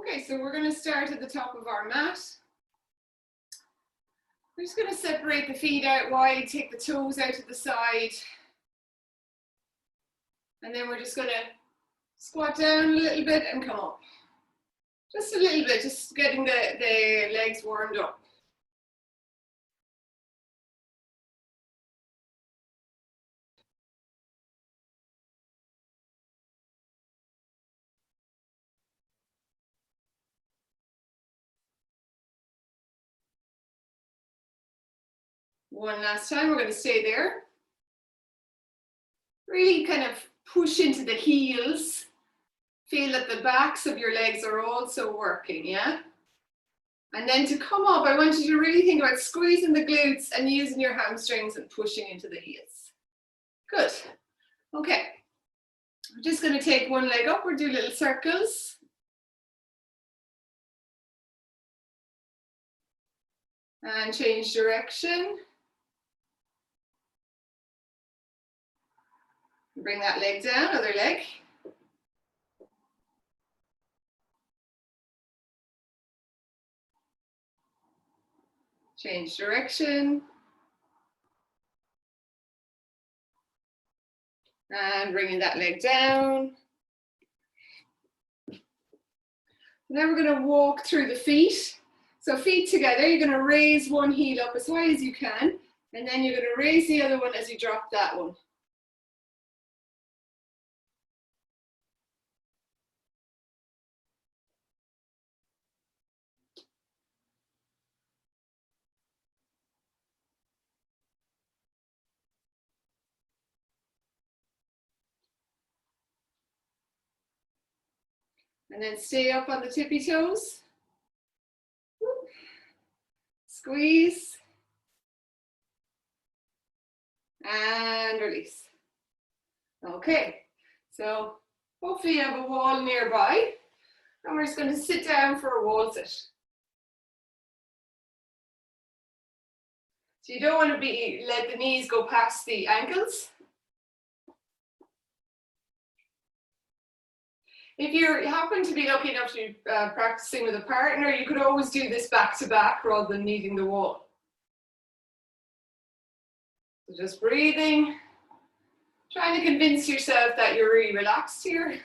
Okay, so we're going to start at the top of our mat. We're just going to separate the feet out wide, take the toes out to the side. And then we're just going to squat down a little bit and come up. Just a little bit, just getting the legs warmed up. One last time, we're going to stay there. Really kind of push into the heels. Feel that the backs of your legs are also working, yeah? And then to come up, I want you to really think about squeezing the glutes and using your hamstrings and pushing into the heels. Good. Okay. We're just going to take one leg up. We'll do little circles. And change direction. Bring that leg down, other leg. Change direction. And bringing that leg down. Now we're going to walk through the feet. So feet together, you're going to raise one heel up as high as you can. And then you're going to raise the other one as you drop that one. And then stay up on the tippy toes. Squeeze. And release. Okay, so hopefully you have a wall nearby. And we're just going to sit down for a wall sit. So you don't want to let the knees go past the ankles. If you happen to be lucky enough to be practicing with a partner, you could always do this back to back rather than needing the wall. So just breathing, trying to convince yourself that you're really relaxed here.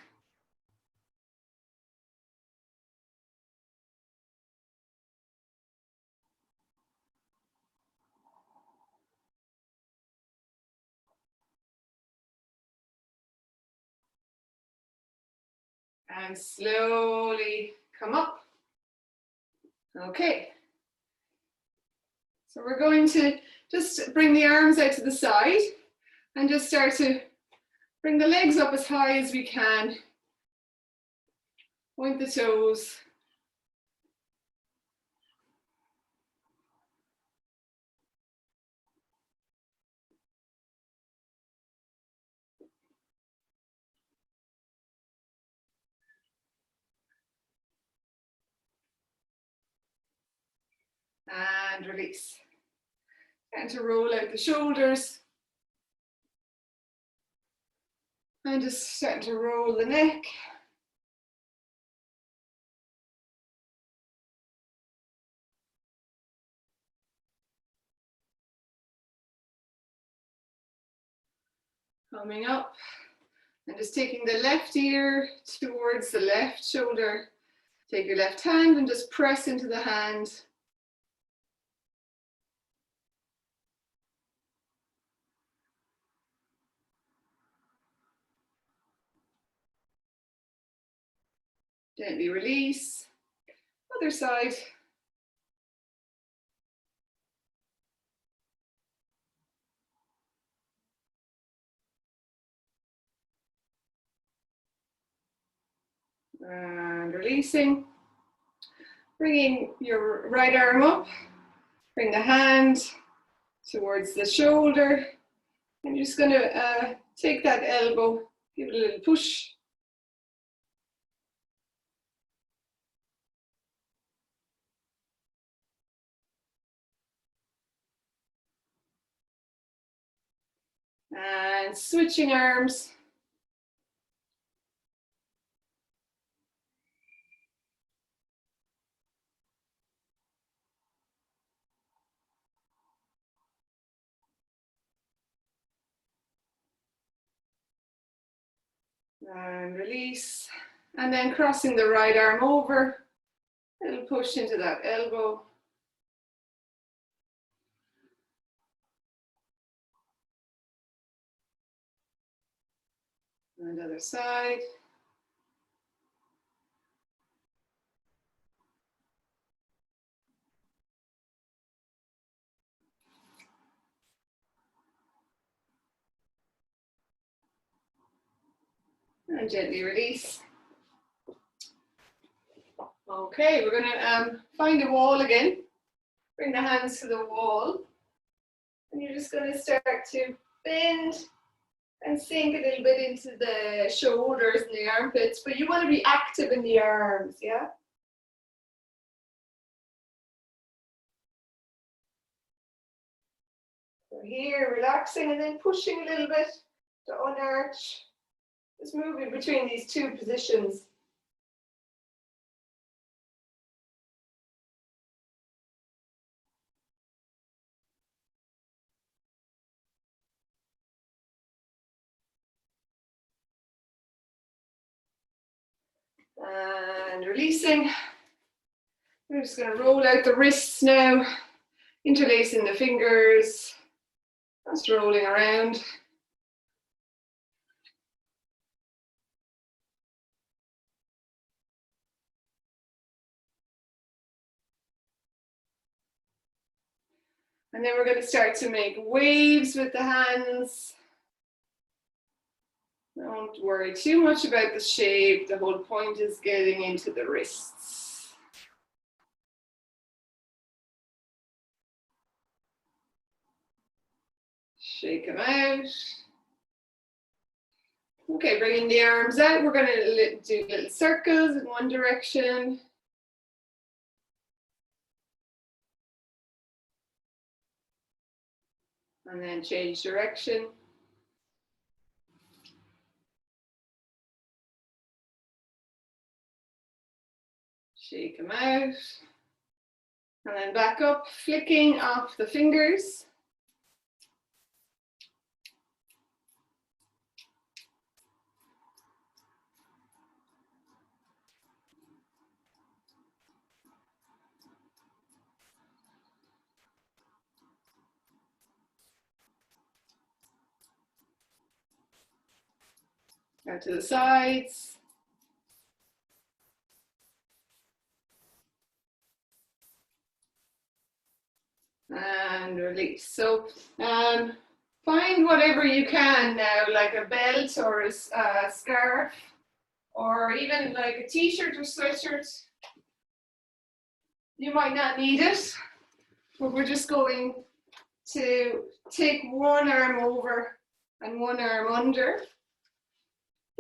And slowly come up. Okay. So we're going to just bring the arms out to the side and just start to bring the legs up as high as we can. Point the toes. And release. And to roll out the shoulders. And just starting to roll the neck. Coming up. And just taking the left ear towards the left shoulder. Take your left hand and just press into the hand. Gently release. Other side. And releasing. Bringing your right arm up. Bring the hand towards the shoulder. And you're just going to take that elbow, give it a little push. And switching arms. And release. And then crossing the right arm over. Little push into that elbow. And other side. And gently release. Okay, we're going to find a wall again. Bring the hands to the wall. And you're just going to start to bend and sink a little bit into the shoulders and the armpits. But you want to be active in the arms, yeah? So here, relaxing and then pushing a little bit to unarch. Just moving between these two positions. And releasing. We're just going to roll out the wrists now, interlacing the fingers, just rolling around. And then we're going to start to make waves with the hands. Don't worry too much about the shape. The whole point is getting into the wrists. Shake them out. Okay, bringing the arms out. We're going to do little circles in one direction. And then change direction. Shake them out. And then back up, flicking off the fingers. Out to the sides. And release. So find whatever you can now, like a belt or a scarf, or even like a t-shirt or sweatshirt. You might not need it, but we're just going to take one arm over and one arm under.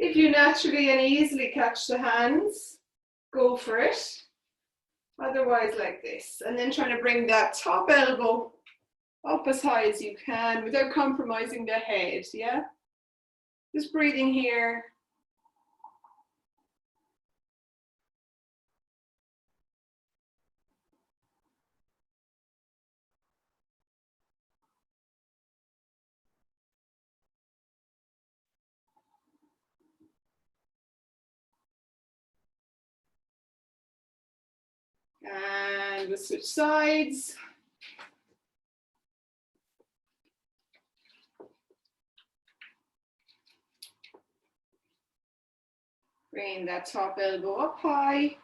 If you naturally and easily catch the hands, go for it. Otherwise like this. And then trying to bring that top elbow up as high as you can without compromising the head, yeah? Just breathing here. And we'll switch sides. Bring that top elbow up high,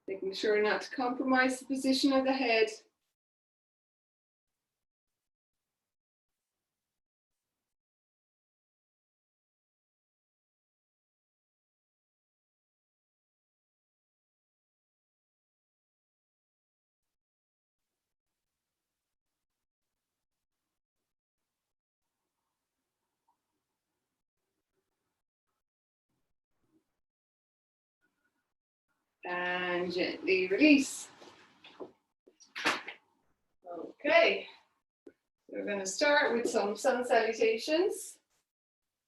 making sure not to compromise the position of the head. And gently release. Okay, we're going to start with some sun salutations.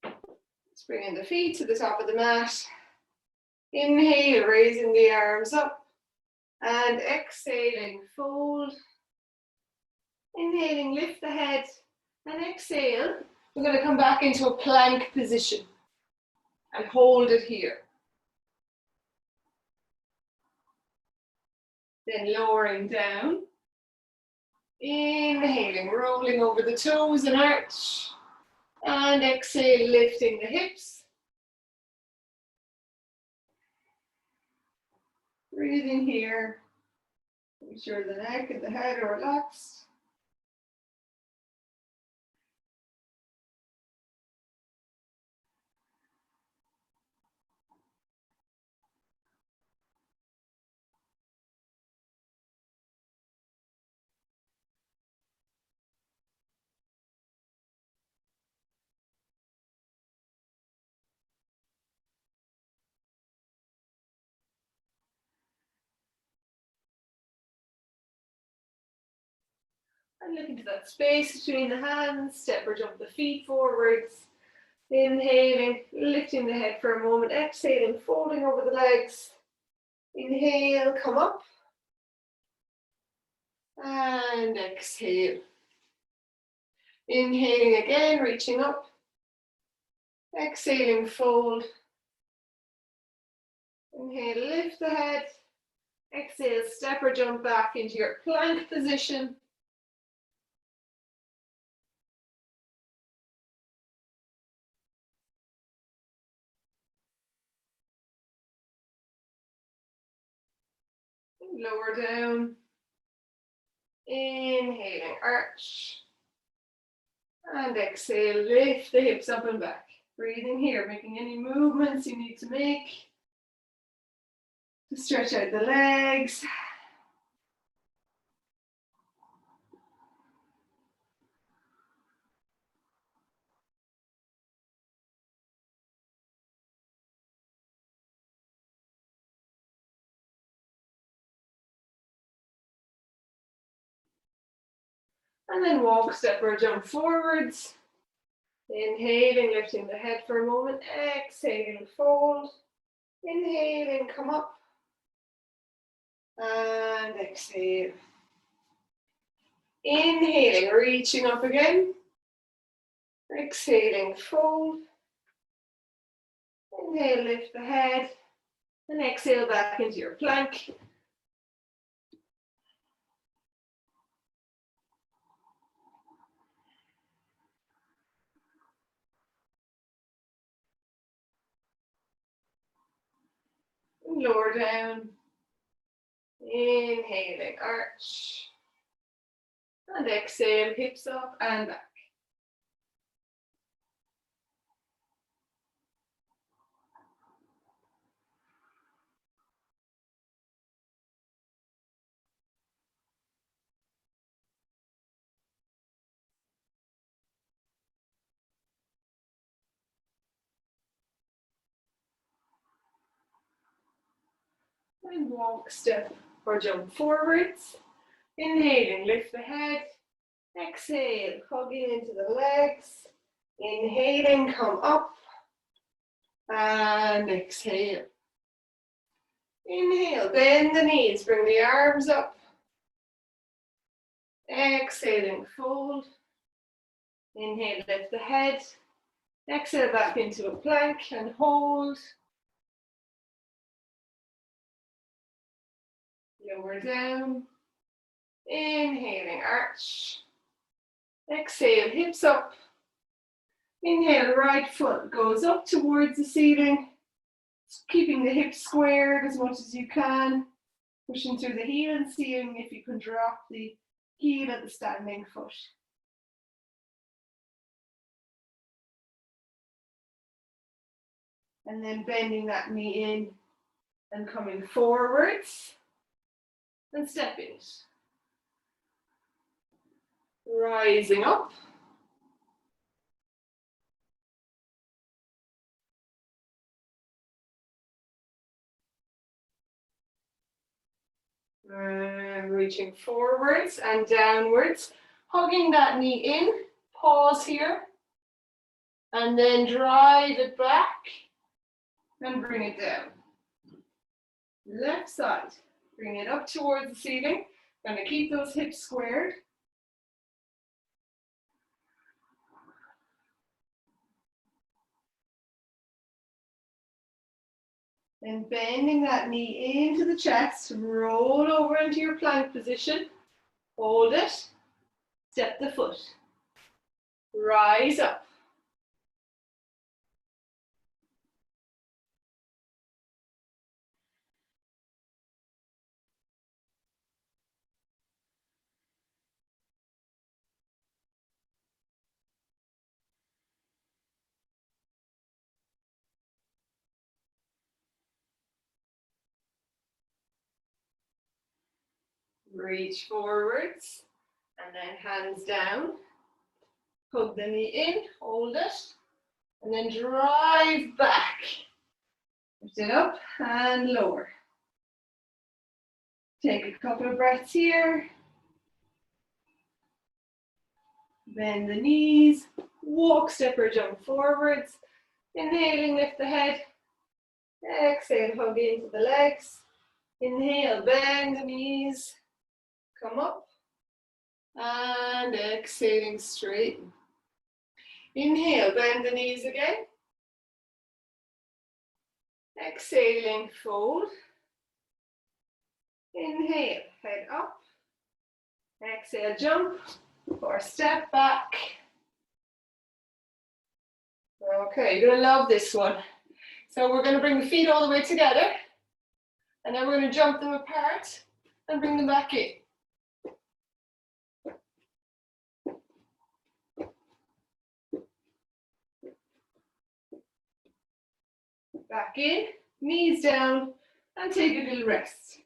Let's bring in the feet to the top of the mat. Inhale, raising the arms up. And exhaling, fold. Inhaling, lift the head. And exhale, we're going to come back into a plank position. and hold it here. Then lowering down, inhaling, rolling over the toes and arch, and exhale, lifting the hips. Breathing here, make sure the neck and the head are relaxed. And look into that space between the hands, step or jump the feet forwards. Inhaling, lifting the head for a moment, exhaling, folding over the legs. Inhale, come up. And exhale. Inhaling again, reaching up. Exhaling, fold. Inhale, lift the head. Exhale, step or jump back into your plank position. Lower down. Inhaling, arch. And exhale, lift the hips up and back. Breathing here, making any movements you need to make to stretch out the legs. And then walk, step or jump forwards. Inhaling, lifting the head for a moment. Exhaling, fold. Inhaling, come up. And exhale. Inhaling, reaching up again. Exhaling, fold. Inhale, lift the head. And exhale back into your plank. Lower down. Inhaling, arch. And exhale, hips up and back. And walk, step or jump forwards. Inhaling, lift the head. Exhale, hugging into the legs. Inhaling, come up. And exhale. Inhale, bend the knees, bring the arms up. Exhaling, fold. Inhale, lift the head. Exhale back into a plank and hold. Lower down. Inhaling, arch. Exhale, hips up. Inhale, right foot goes up towards the ceiling. Keeping the hips squared as much as you can. Pushing through the heel and seeing if you can drop the heel of the standing foot. And then bending that knee in and coming forwards and stepping it. Rising up. Reaching forwards and downwards, hugging that knee in, pause here, and then drive it back and bring it down. Left side, bring it up towards the ceiling, going to keep those hips squared. Then bending that knee into the chest, roll over into your plank position, hold it, step the foot, rise up. Reach forwards, and then hands down. Hug the knee in, hold it, and then drive back. Lift it up and lower. Take a couple of breaths here. Bend the knees, walk, step or jump forwards. Inhaling, lift the head. Exhale, hug into the legs. Inhale, bend the knees, come up. And exhaling, straighten. Inhale, bend the knees again. Exhaling, fold. Inhale, head up. Exhale, jump or step back. Okay, you're gonna love this one. So we're gonna bring the feet all the way together, and then we're gonna jump them apart and bring them back in. Back in, knees down, and take a little rest.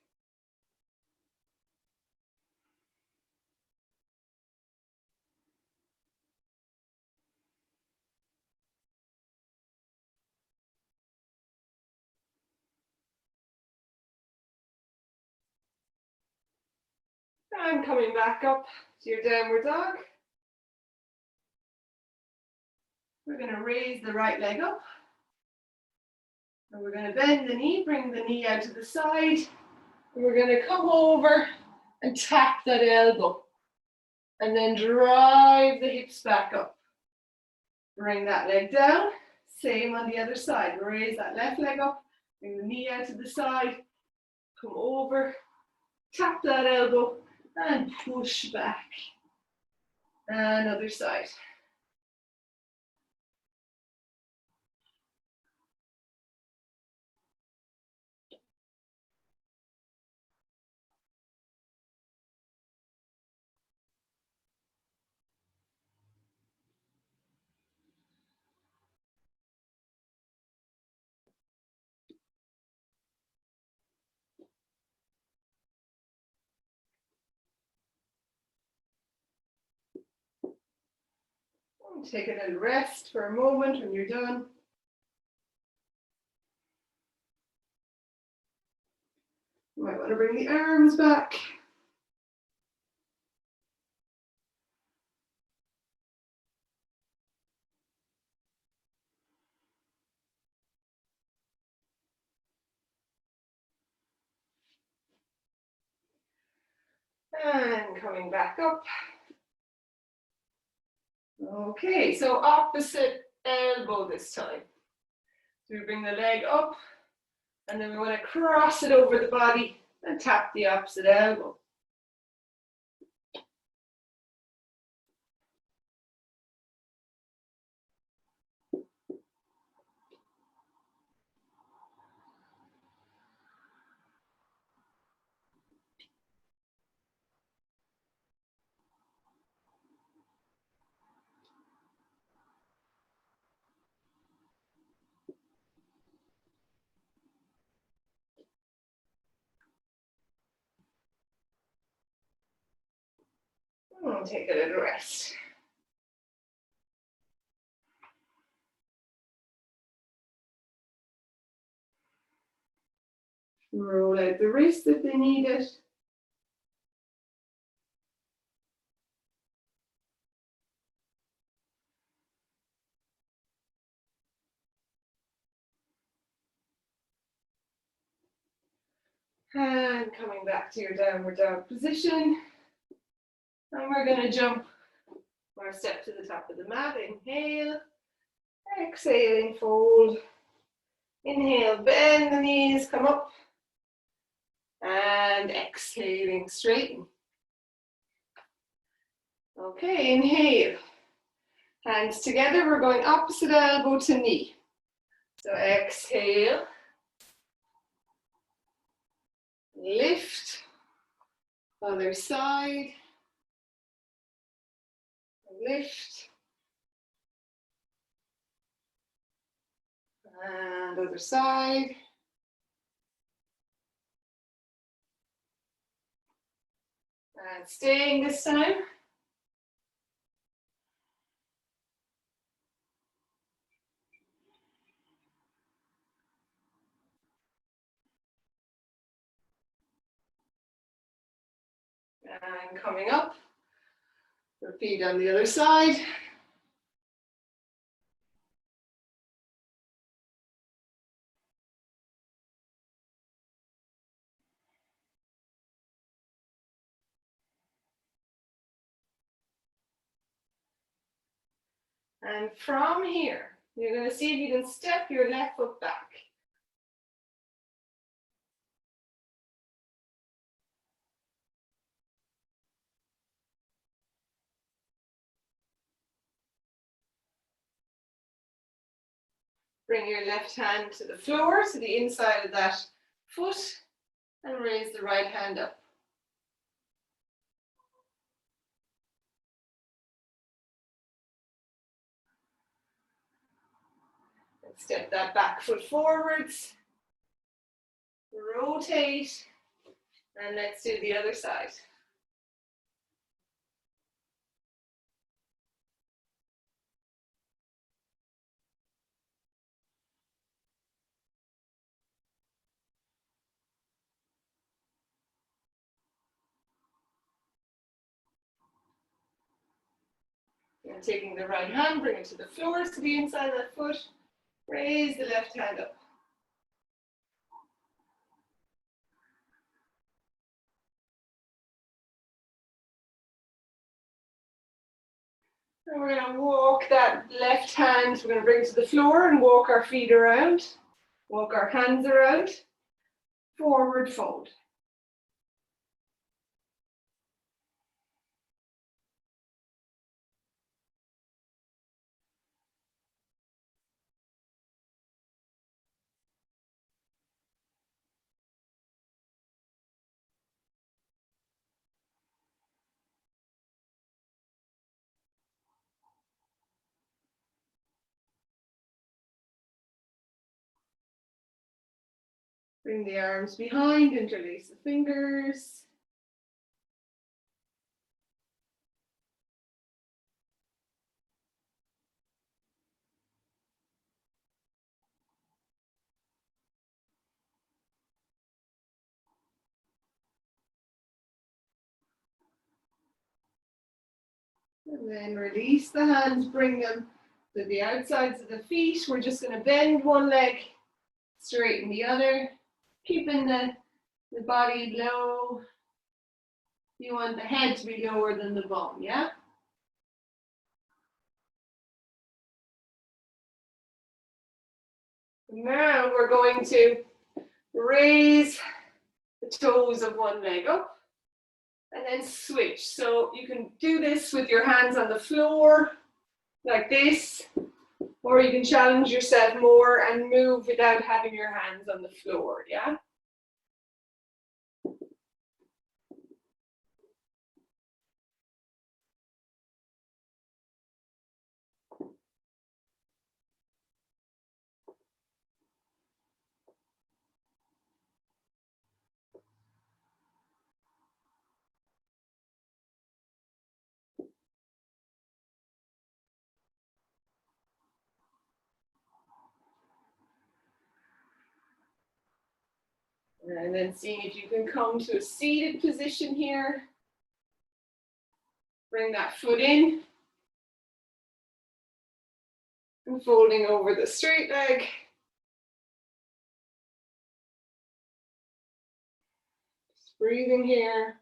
And coming back up to your downward dog. We're going to raise the right leg up. And we're going to bend the knee, bring the knee out to the side. And we're going to come over and tap that elbow. And then drive the hips back up. Bring that leg down. Same on the other side. Raise that left leg up. Bring the knee out to the side. Come over. Tap that elbow. And push back. And other side. Take a little rest for a moment when you're done. You might want to bring the arms back. And coming back up. Okay, so opposite elbow this time. So we bring the leg up, and then we want to cross it over the body and tap the opposite elbow. And take a little rest. Roll out the wrists if they need it. And coming back to your downward dog position. And we're going to jump or step to the top of the mat. Inhale. Exhaling, fold. Inhale, bend the knees, come up. And exhaling, straighten. Okay, inhale. Hands together, we're going opposite elbow to knee. So exhale. Lift. Other side. Lift. And other side. And staying this time. And coming up. Repeat on the other side. And from here, you're going to see if you can step your left foot back. Bring your left hand to the floor, to the inside of that foot, and raise the right hand up. And step that back foot forwards. Rotate. And let's do the other side. And taking the right hand, bring it to the floor, to the inside of that foot. Raise the left hand up. And we're going to walk that left hand, we're going to bring it to the floor and walk our feet around. Walk our hands around. Forward fold. Bring the arms behind, interlace the fingers. And then release the hands, bring them to the outsides of the feet. We're just going to bend one leg, straighten the other, keeping the body low. You want the head to be lower than the bum, yeah? Now we're going to raise the toes of one leg up and then switch. So you can do this with your hands on the floor like this, or you can challenge yourself more and move without having your hands on the floor, yeah? And then seeing if you can come to a seated position here. Bring that foot in. And folding over the straight leg. Just breathing here.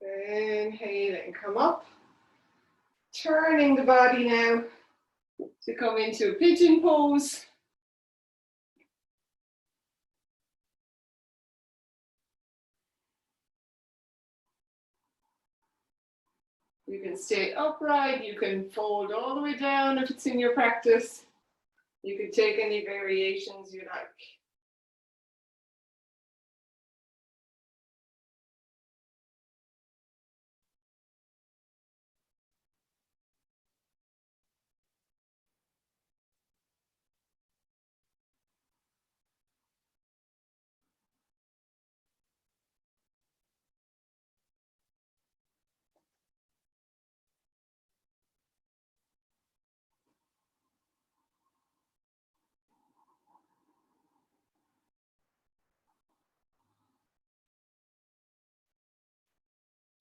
Inhale and come up. Turning the body now to come into a pigeon pose. You can stay upright, you can fold all the way down if it's in your practice. You can take any variations you like.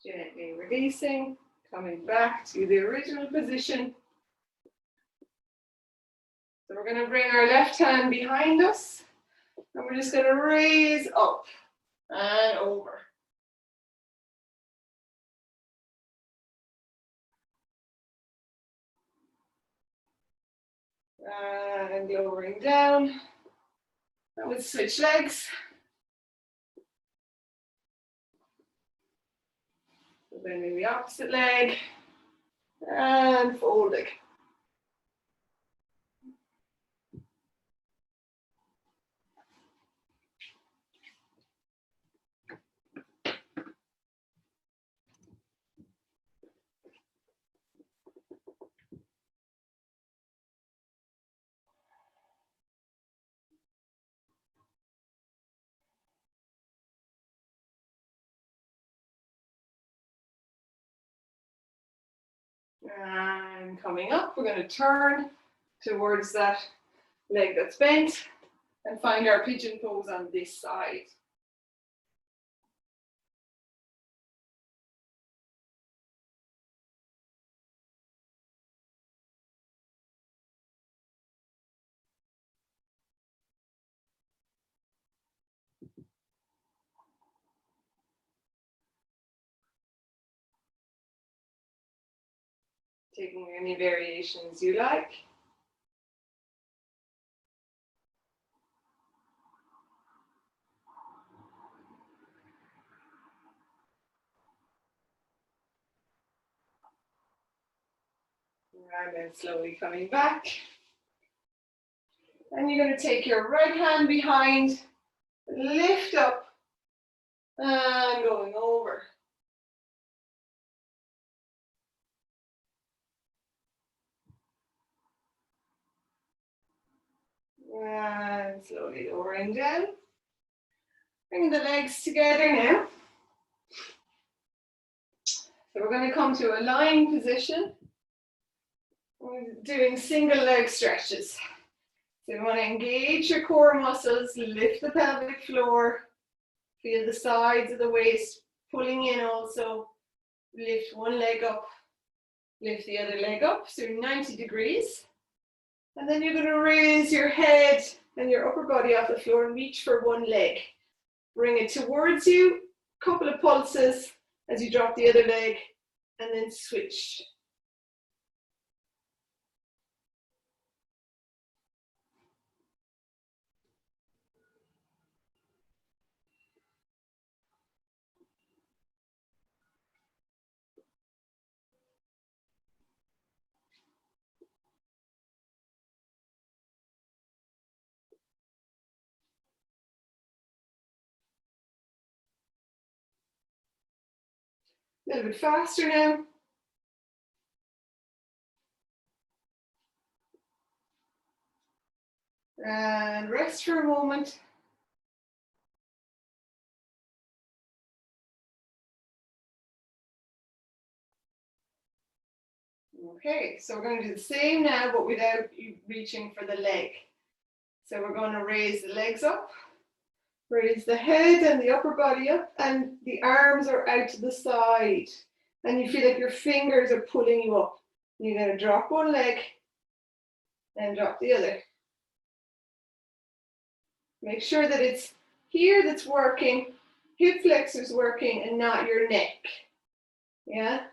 Gently releasing, coming back to the original position. So we're going to bring our left hand behind us and we're just going to raise up and over. And lowering down. And we'll switch legs. So bending the opposite leg and folding. And coming up, we're going to turn towards that leg that's bent and find our pigeon pose on this side. Taking any variations you like. And then slowly coming back. And you're going to take your right hand behind, lift up, and going over. And slowly lowering down. Bring the legs together now. So we're going to come to a lying position. We're doing single leg stretches. So you want to engage your core muscles, lift the pelvic floor, feel the sides of the waist pulling in also. Lift one leg up, lift the other leg up, so 90 degrees. And then you're going to raise your head and your upper body off the floor and reach for one leg. Bring it towards you, couple of pulses as you drop the other leg, and then switch. A little bit faster now. And rest for a moment. Okay, so we're going to do the same now, but without you reaching for the leg. So we're going to raise the legs up, raise the head and the upper body up, and the arms are out to the side. And you feel like your fingers are pulling you up. You're going to drop one leg and drop the other. Make sure that it's here that's working, hip flexors working, and not your neck. Yeah.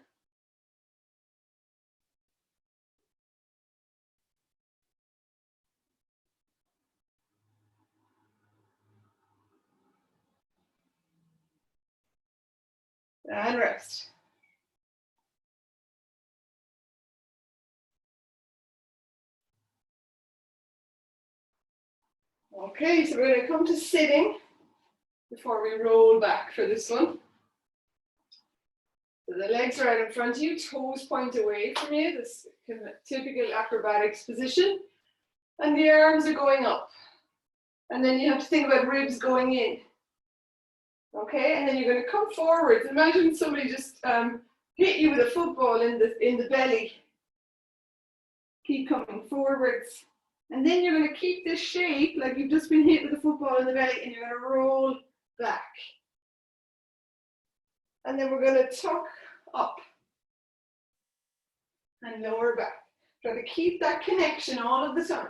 And rest. Okay, so we're going to come to sitting before we roll back for this one. So the legs are out in front of you, toes point away from you, this kind of typical acrobatics position. And the arms are going up. And then you have to think about ribs going in. Okay, and then you're going to come forward. Imagine somebody just hit you with a football in the belly. Keep coming forwards. And then you're going to keep this shape like you've just been hit with a football in the belly, and you're going to roll back. And then we're going to tuck up and lower back. Try to keep that connection all of the time.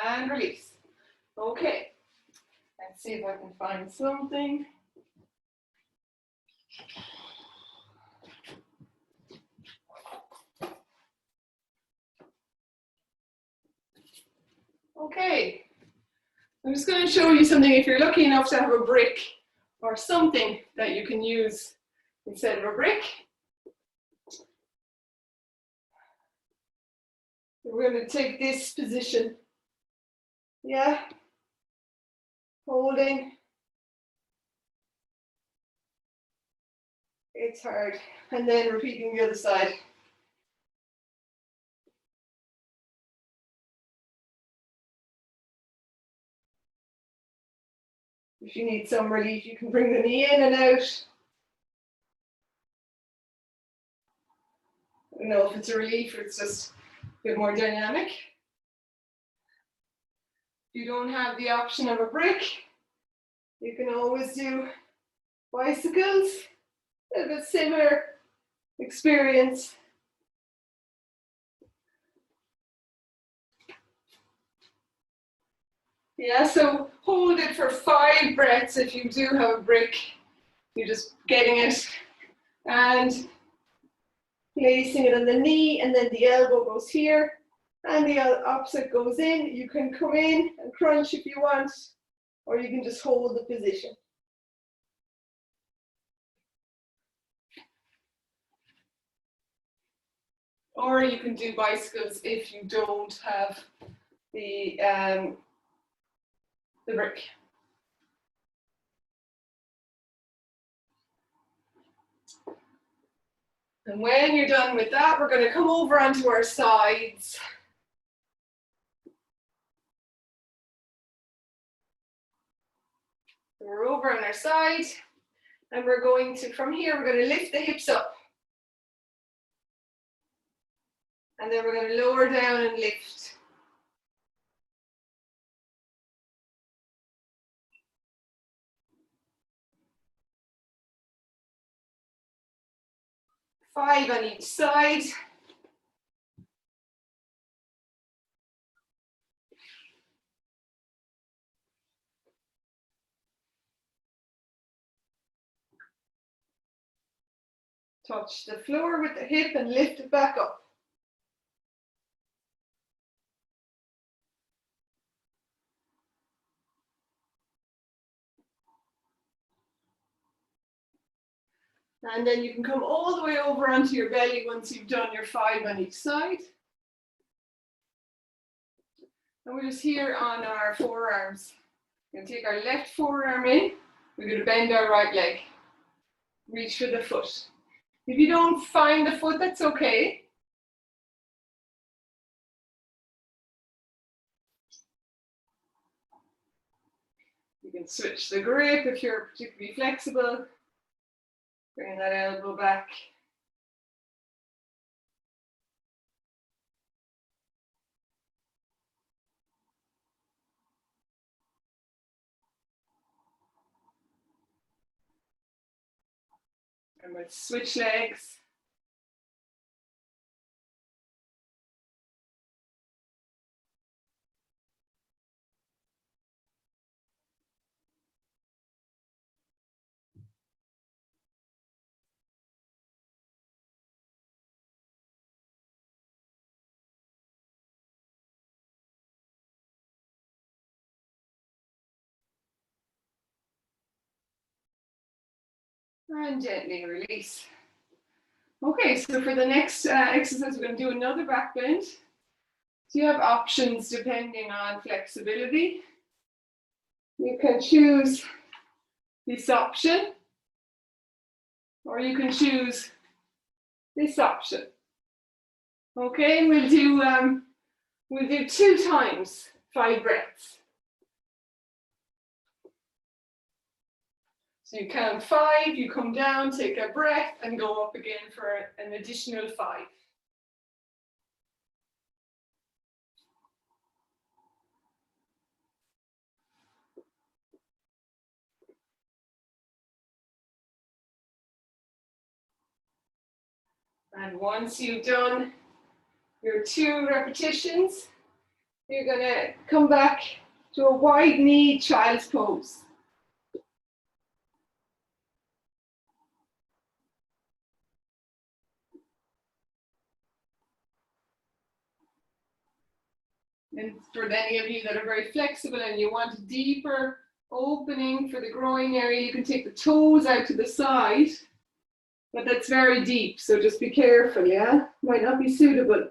And release. Okay, let's see if I can find something. Okay, I'm just going to show you something. If you're lucky enough to have a brick or something that you can use instead of a brick, we're going to take this position. Yeah, holding. It's hard. And then repeating the other side. If you need some relief, you can bring the knee in and out. I don't know if it's a relief or it's just a bit more dynamic. If you don't have the option of a brick, you can always do bicycles. A little bit similar experience. Yeah, so hold it for 5 breaths if you do have a brick. You're just getting it and placing it on the knee, and then the elbow goes here and the opposite goes in. You can come in and crunch if you want, or you can just hold the position. Or you can do bicycles if you don't have the brick. And when you're done with that, we're going to come over onto our sides. So we're over on our side, and we're going to, from here, we're going to lift the hips up. And then we're going to lower down and lift. Five on each side. Touch the floor with the hip and lift it back up. And then you can come all the way over onto your belly once you've done your 5 on each side. And we're just here on our forearms. We're going to take our left forearm in. We're going to bend our right leg. Reach for the foot. If you don't find the foot, that's okay. You can switch the grip if you're particularly flexible. Bring that elbow back. And we'll switch legs. And gently release. Okay, so for the next exercise, we're going to do another back bend. So you have options depending on flexibility. You can choose this option, or you can choose this option. Okay, and we'll do 2 times 5 breaths. So you count 5, you come down, take a breath, and go up again for an additional 5. And once you've done your 2 repetitions, you're going to come back to a wide knee child's pose. And for any of you that are very flexible and you want a deeper opening for the groin area, you can take the toes out to the side, but that's very deep, so just be careful, yeah? Might not be suitable.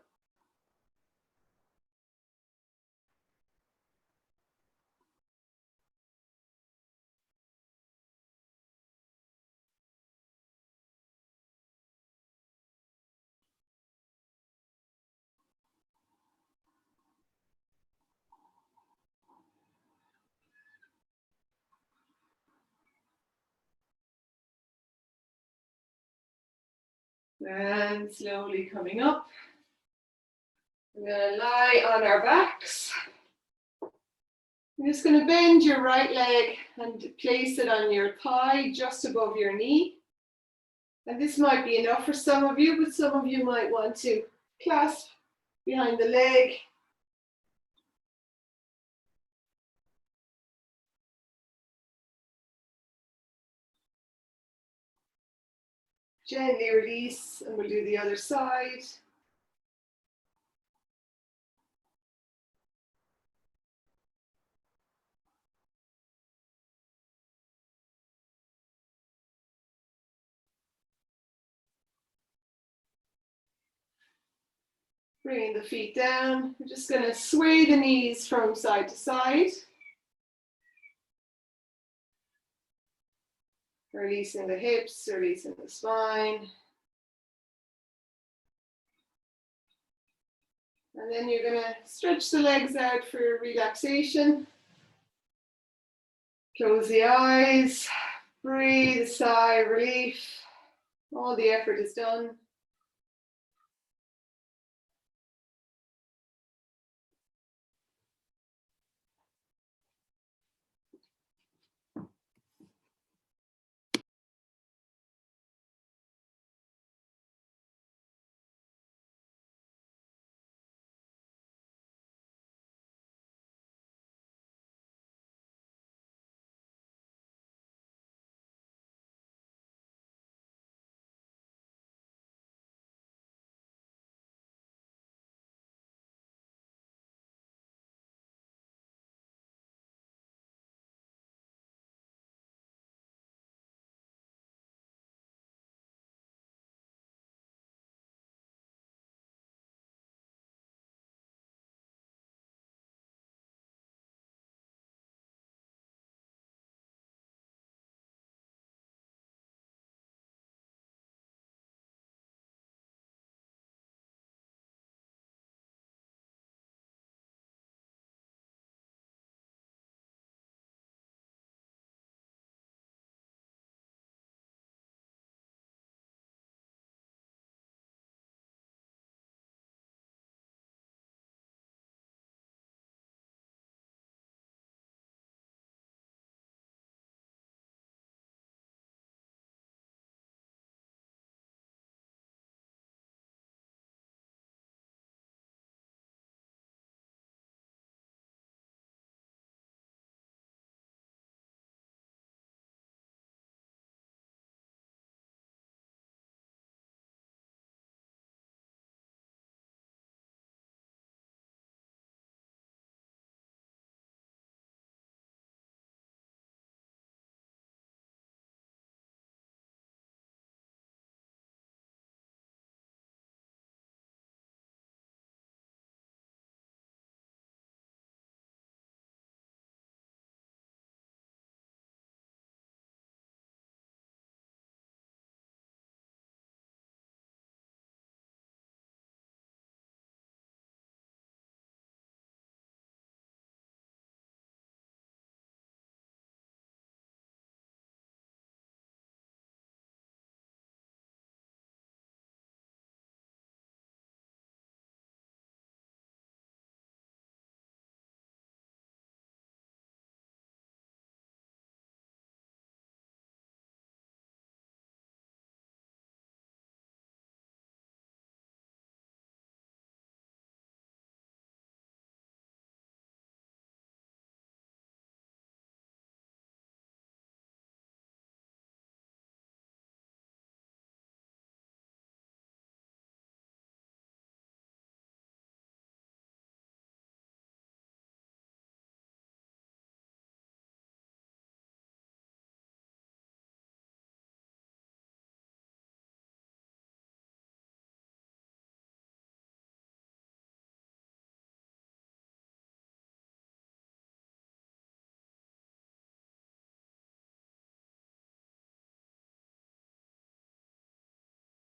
And slowly coming up. We're going to lie on our backs. You're just going to bend your right leg and place it on your thigh just above your knee. And this might be enough for some of you, but some of you might want to clasp behind the leg. Gently release, and we'll do the other side. Bringing the feet down. We're just going to sway the knees from side to side. Releasing the hips, releasing the spine. And then you're going to stretch the legs out for relaxation. Close the eyes. Breathe a sigh of relief. All the effort is done.